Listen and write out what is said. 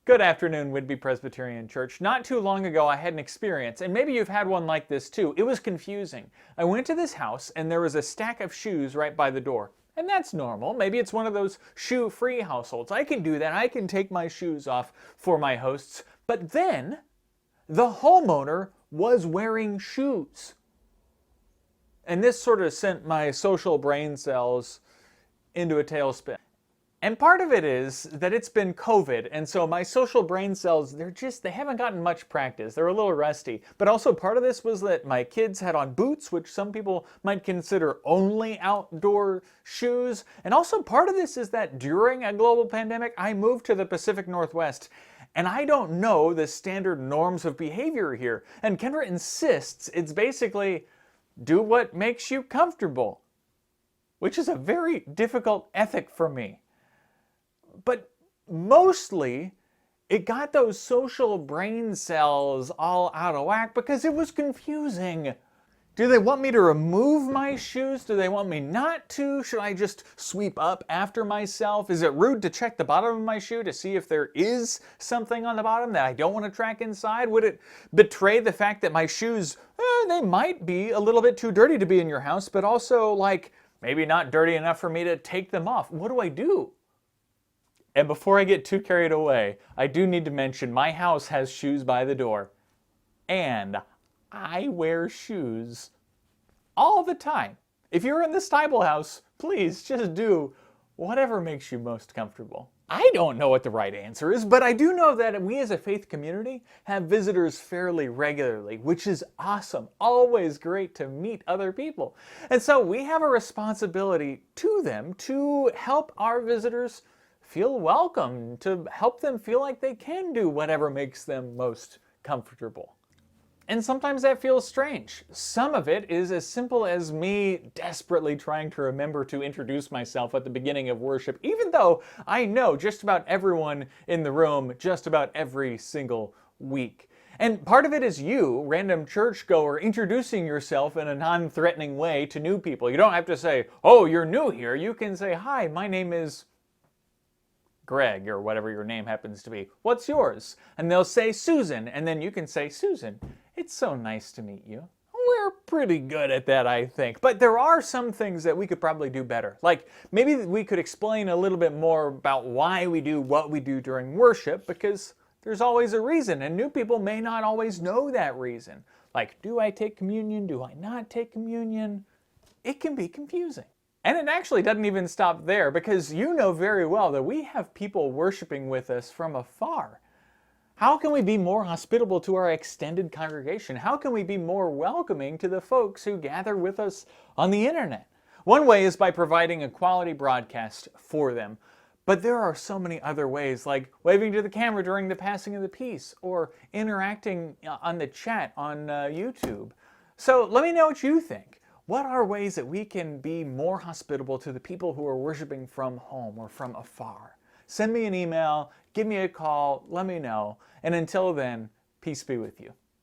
Good afternoon, Whidbey Presbyterian Church. Not too long ago, I had an experience, and maybe you've had one like this too. It was confusing. I went to this house, and there was a stack of shoes right by the door. And that's normal. Maybe it's one of those shoe-free households. I can do that. I can take my shoes off for my hosts. But then, the homeowner was wearing shoes. And this sort of sent my social brain cells into a tailspin. And part of it is that it's been COVID, and so my social brain cells, they haven't gotten much practice. They're a little rusty. But also part of this was that my kids had on boots, which some people might consider only outdoor shoes. And also part of this is that during a global pandemic, I moved to the Pacific Northwest, and I don't know the standard norms of behavior here. And Kendra insists it's basically do what makes you comfortable, which is a very difficult ethic for me. But mostly, it got those social brain cells all out of whack because it was confusing. Do they want me to remove my shoes? Do they want me not to? Should I just sweep up after myself? Is it rude to check the bottom of my shoe to see if there is something on the bottom that I don't want to track inside? Would it betray the fact that my shoes, they might be a little bit too dirty to be in your house, but also like maybe not dirty enough for me to take them off? What do I do? And before I get too carried away, I do need to mention my house has shoes by the door. And I wear shoes all the time. If you're in the Stibel house, please just do whatever makes you most comfortable. I don't know what the right answer is, but I do know that we as a faith community have visitors fairly regularly, which is awesome. Always great to meet other people. And so we have a responsibility to them to help our visitors feel welcome, to help them feel like they can do whatever makes them most comfortable. And sometimes that feels strange. Some of it is as simple as me desperately trying to remember to introduce myself at the beginning of worship, even though I know just about everyone in the room just about every single week. And part of it is you, random churchgoer, introducing yourself in a non-threatening way to new people. You don't have to say, oh, you're new here. You can say, hi, my name is Greg, or whatever your name happens to be. What's yours? And they'll say Susan, and then you can say, Susan, it's so nice to meet you. We're pretty good at that, I think. But there are some things that we could probably do better. Like, maybe we could explain a little bit more about why we do what we do during worship, because there's always a reason, and new people may not always know that reason. Like, do I take communion? Do I not take communion? It can be confusing. And it actually doesn't even stop there, because you know very well that we have people worshiping with us from afar. How can we be more hospitable to our extended congregation? How can we be more welcoming to the folks who gather with us on the internet? One way is by providing a quality broadcast for them. But there are so many other ways, like waving to the camera during the passing of the peace, or interacting on the chat on YouTube. So let me know what you think. What are ways that we can be more hospitable to the people who are worshiping from home or from afar? Send me an email, give me a call, let me know. And until then, peace be with you.